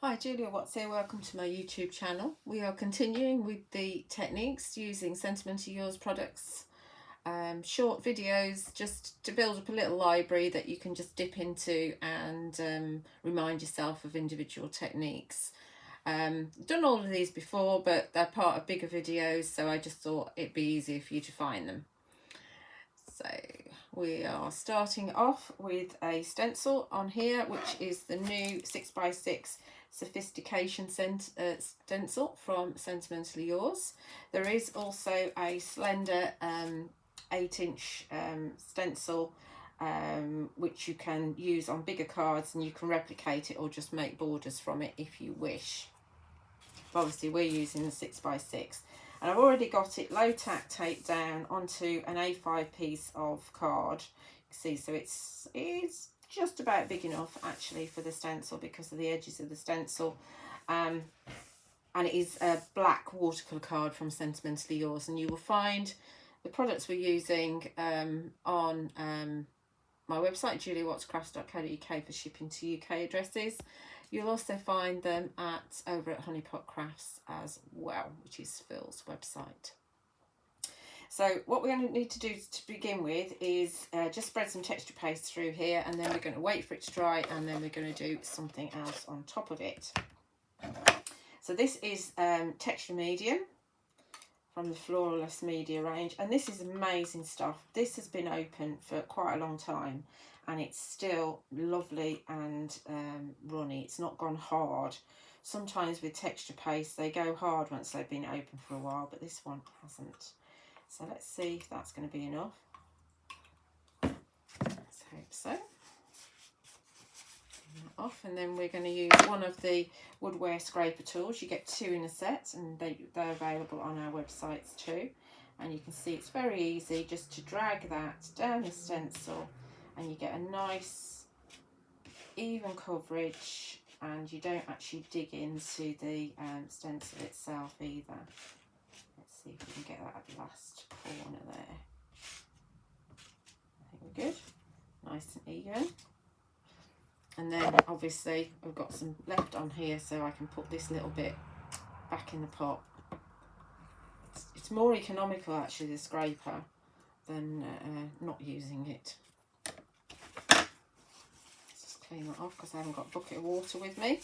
Hi, Julia Watts here. Welcome to my YouTube channel. We are continuing with the techniques using Sentimentally Yours products. Short videos just to build up a little library that you can just dip into and remind yourself of individual techniques. Done all of these before, but they're part of bigger videos, so I just thought it'd be easier for you to find them. So we are starting off with a stencil on here, which is the new 6x6 Sophistication stencil from Sentimentally Yours. There is also a slender 8-inch stencil which you can use on bigger cards, and you can replicate it or just make borders from it if you wish. But obviously we're using the 6x6. And I've already got it low tack taped down onto an A5 piece of card. You can see, so it's just about big enough actually for the stencil because of the edges of the stencil. And it is a black watercolour card from Sentimentally Yours, and you will find the products we're using on my website, juliawattscrafts.co.uk, for shipping to UK addresses. You'll also find them over at Honeypot Crafts as well, which is Phil's website. So what we're going to need to do to begin with is just spread some texture paste through here, and then we're going to wait for it to dry, and then we're going to do something else on top of it. So this is Texture Medium from the Flawless Media range, and this is amazing stuff. This has been open for quite a long time, and it's still lovely and runny. It's not gone hard. Sometimes with texture paste they go hard once they've been open for a while, but this one hasn't. So let's see if that's going to be enough. Let's hope so. Off, and then we're going to use one of the Woodware scraper tools. You get 2 in a set, and they're available on our websites too. And you can see it's very easy just to drag that down the stencil, and you get a nice even coverage, and you don't actually dig into the stencil itself either. Let's see if we can get that at the last corner there. I think we're good. Nice and even. And then obviously I've got some left on here, so I can put this little bit back in the pot. It's more economical actually, the scraper, than not using it. Let's just clean that off because I haven't got a bucket of water with me.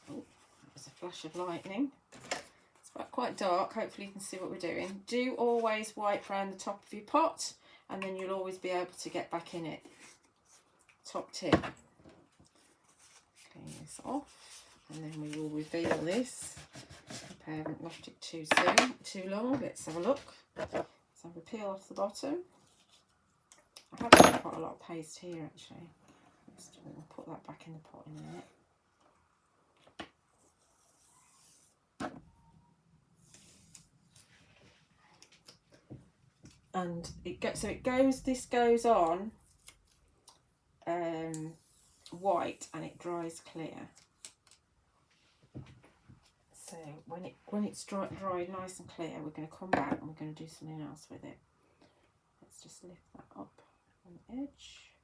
Oh, there's a flash of lightning. It's quite dark. Hopefully you can see what we're doing. Do always wipe around the top of your pot, and then you'll always be able to get back in it. Top tip. Clean this off, and then we will reveal this. Hope I haven't left it too long. Let's have a look. Let's have a peel off the bottom. I have got quite a lot of paste here actually. We'll put that back in the pot in a minute. And this goes on white, and it dries clear. So when it's dried nice and clear, we're going to come back and we're going to do something else with it. Let's just lift that up on the edge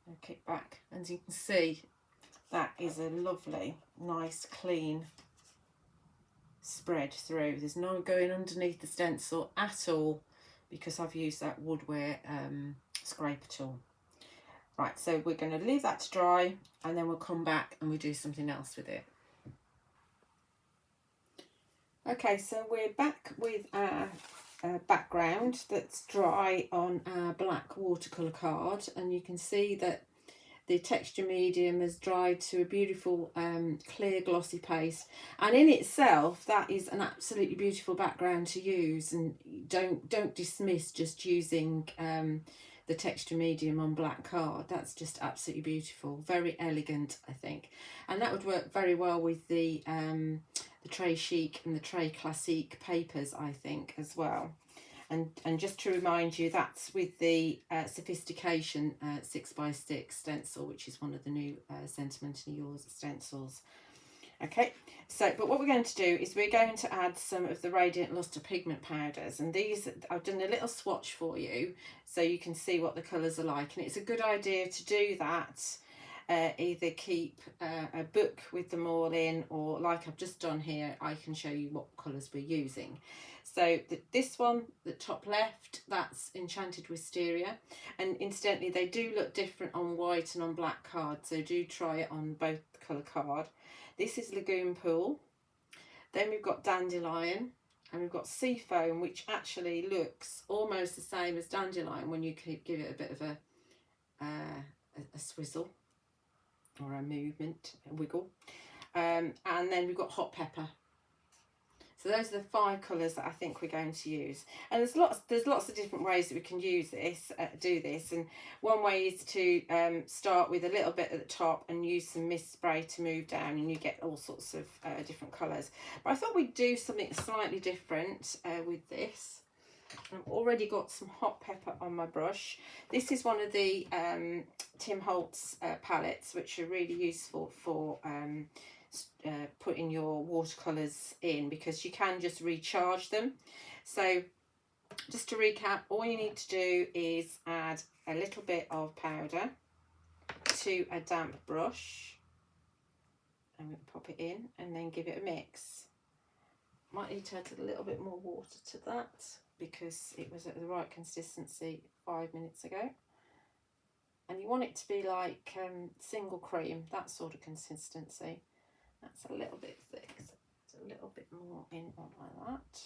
and kick back. As you can see, that is a lovely, nice, clean spread through. There's no going underneath the stencil at all because I've used that Woodware scraper tool. Right, so we're going to leave that to dry, and then we'll come back and we do something else with it. Okay, so we're back with our background that's dry on our black watercolour card, and you can see that the texture medium has dried to a beautiful clear glossy paste, and in itself that is an absolutely beautiful background to use. And don't dismiss just using the texture medium on black card. That's just absolutely beautiful, very elegant, I think, and that would work very well with the Trait Chic and the Trait Classique papers, I think, as well. And just to remind you, that's with the Sophistication 6x6 stencil, which is one of the new Sentimentally Yours stencils. Okay, so but what we're going to do is we're going to add some of the Radiant Lustre Pigment Powders, and these I've done a little swatch for you so you can see what the colours are like, and it's a good idea to do that. Either keep a book with them all in, or like I've just done here, I can show you what colours we're using. So this one, the top left, that's Enchanted Wisteria, and incidentally they do look different on white and on black card, so do try it on both colour card. This is Lagoon Pool. Then we've got Dandelion, and we've got Seafoam, which actually looks almost the same as Dandelion when you give it a bit of a swizzle or a movement, a wiggle. And then we've got Hot Pepper. So those are the 5 colours that I think we're going to use. And there's lots of different ways that we can use this, do this. And one way is to start with a little bit at the top and use some mist spray to move down, and you get all sorts of different colours. But I thought we'd do something slightly different with this. I've already got some hot pepper on my brush. This is one of the Tim Holtz palettes, which are really useful for putting your watercolours in, because you can just recharge them. So just to recap, all you need to do is add a little bit of powder to a damp brush, and we pop it in and then give it a mix. Might need to add a little bit more water to that because it was at the right consistency 5 minutes ago. And you want it to be like single cream, that sort of consistency. That's a little bit thick, so it's a little bit more in on like that.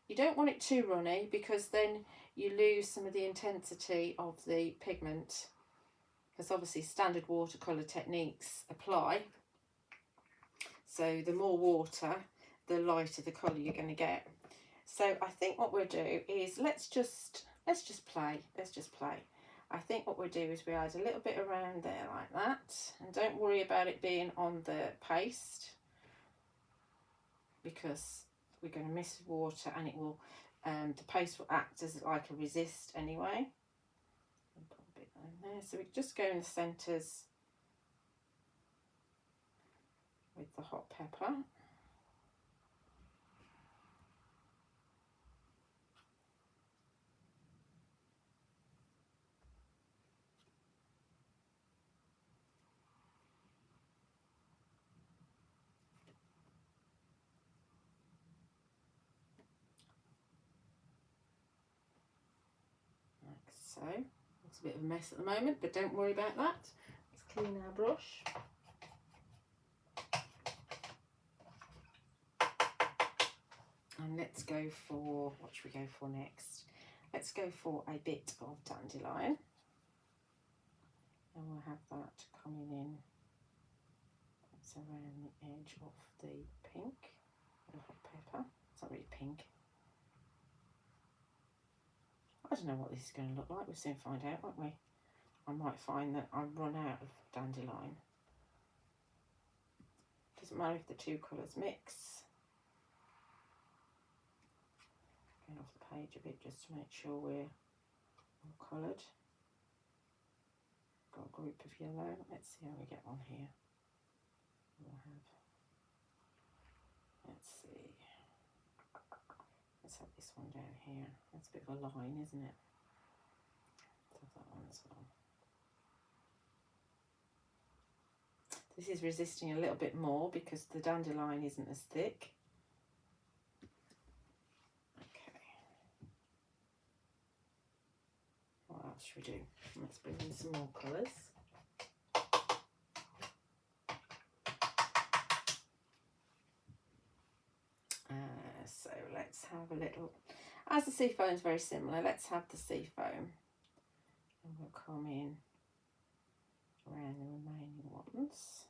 You don't want it too runny because then you lose some of the intensity of the pigment, because obviously standard watercolour techniques apply. So the more water, the lighter the colour you're going to get. So I think what we'll do is let's just play. I think what we'll do is we add a little bit around there like that, and don't worry about it being on the paste, because we're going to mix with water and it will the paste will act as like a resist anyway. And put a bit in there, so we just go in the centres with the hot pepper. So it's a bit of a mess at the moment, but don't worry about that. Let's clean our brush. And let's go for, what should we go for next? Let's go for a bit of Dandelion. And we'll have that coming in. It's around the edge of the pink, the hot pepper. It's not really pink. I don't know what this is going to look like. We'll soon find out, won't we? I might find that I run out of Dandelion. Doesn't matter if the 2 colours mix. Going off the page a bit just to make sure we're all coloured. Got a group of yellow. Let's see how we get on here. We'll have, let's see. Let's have this one down here. That's a bit of a line, isn't it? Let's have that one as well. This is resisting a little bit more because the Dandelion isn't as thick. Okay. What else should we do? Let's bring in some more colours. So let's have a little, as the Seafoam is very similar, let's have the Seafoam, and we'll come in around the remaining ones.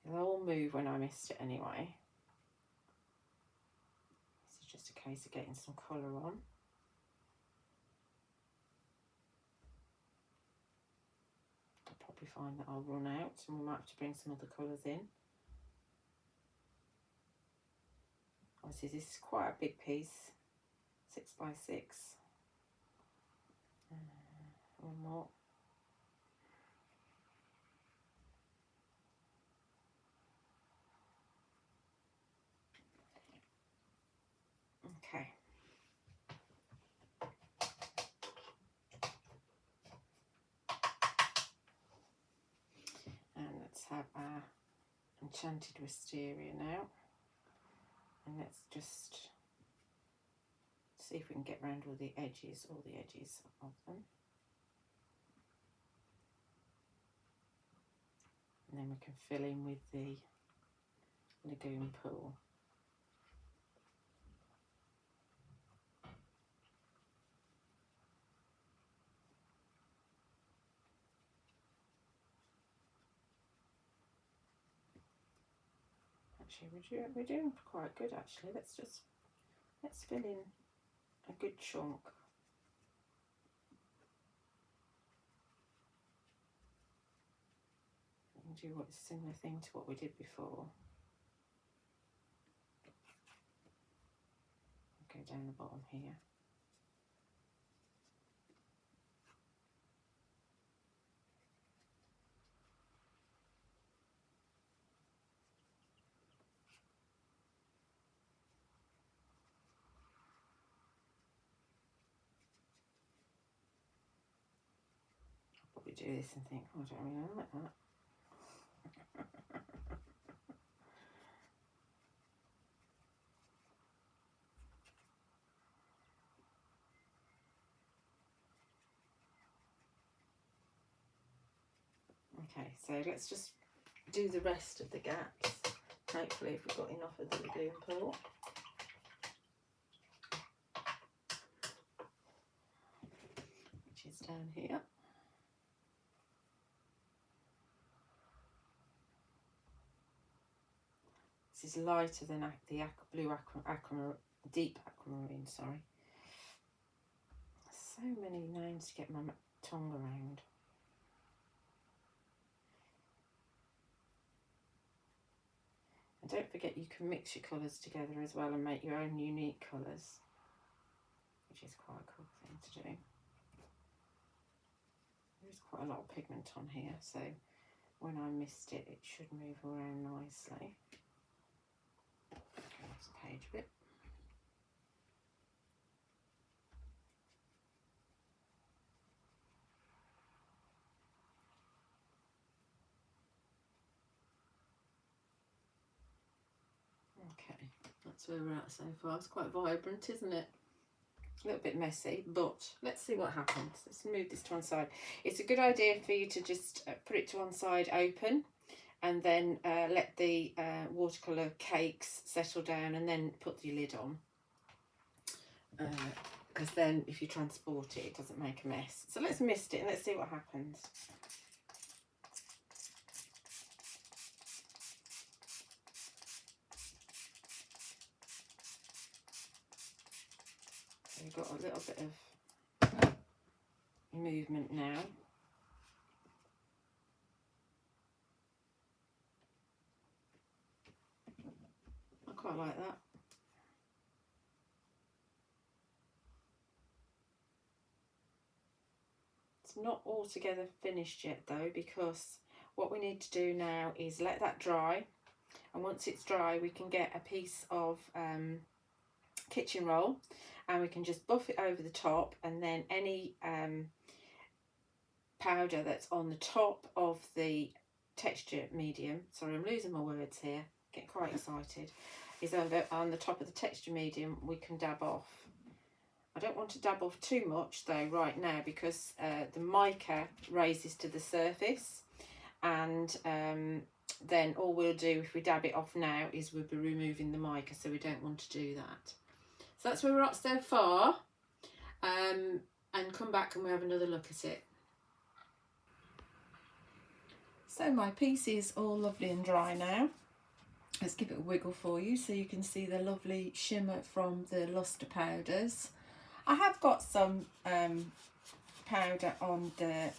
They'll all move when I mist it anyway. This is just a case of getting some colour on. Find that I'll run out and we might have to bring some other colours in. Obviously this is quite a big piece, 6 by 6. one more. Okay. And let's have our Enchanted Wisteria now. And let's just see if we can get around all the edges of them. And then we can fill in with the Lagoon pool. Actually, we're doing quite good actually. Let's fill in a good chunk. And do what a similar thing to what we did before. Go down the bottom here. Probably do this and think, oh, I don't really like that. Okay, so let's just do the rest of the gaps. Hopefully, if we've got enough of the Lagoon pool. Which is down here. This is lighter than the deep aquamarine, sorry. So many names to get my tongue around. And don't forget you can mix your colours together as well and make your own unique colours, which is quite a cool thing to do. There's quite a lot of pigment on here, so when I mist it, it should move around nicely. Go off the page a bit. Okay, that's where we're at so far. It's quite vibrant, isn't it? A little bit messy, but let's see what happens. Let's move this to one side. It's a good idea for you to just put it to one side open and then let the watercolour cakes settle down and then put the lid on. Because then if you transport it, it doesn't make a mess. So let's mist it and let's see what happens. So we've got a little bit of movement now. I quite like that. It's not altogether finished yet though, because what we need to do now is let that dry, and once it's dry we can get a piece of kitchen roll and we can just buff it over the top, and then any powder that's on the top of the texture medium, sorry I'm losing my words here, get quite excited, is on the top of the texture medium we can dab off. I don't want to dab off too much though right now, because the mica raises to the surface, and then all we'll do if we dab it off now is we'll be removing the mica, so we don't want to do that. So that's where we're at so far, and come back and we'll have another look at it. So my piece is all lovely and dry now. Let's give it a wiggle for you so you can see the lovely shimmer from the lustre powders. I have got some powder on the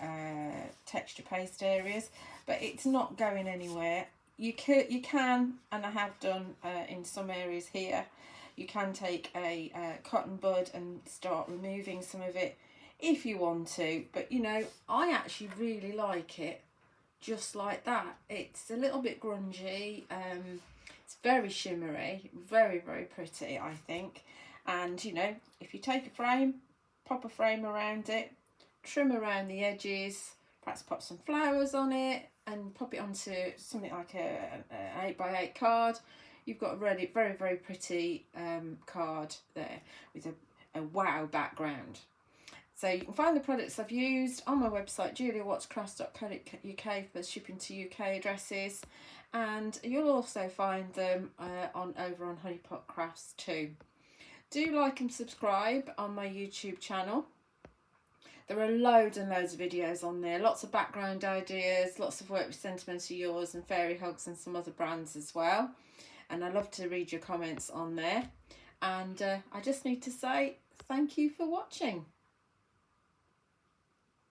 texture paste areas, but it's not going anywhere. You can, and I have done in some areas here, you can take a cotton bud and start removing some of it if you want to, but you know, I actually really like it just like that. It's a little bit grungy, it's very shimmery, very, very pretty, I think. And you know, if you take a frame, pop a frame around it, trim around the edges, perhaps pop some flowers on it and pop it onto something like a 8x8 card, you've got a really very, very pretty card there with a wow background. So you can find the products I've used on my website, juliawattscrafts.co.uk, for shipping to UK addresses, and you'll also find them over on Honeypot Crafts too. Do like and subscribe on my YouTube channel. There are loads and loads of videos on there, lots of background ideas, lots of work with Sentimentally Yours and Fairy Hugs and some other brands as well. And I love to read your comments on there. And I just need to say thank you for watching.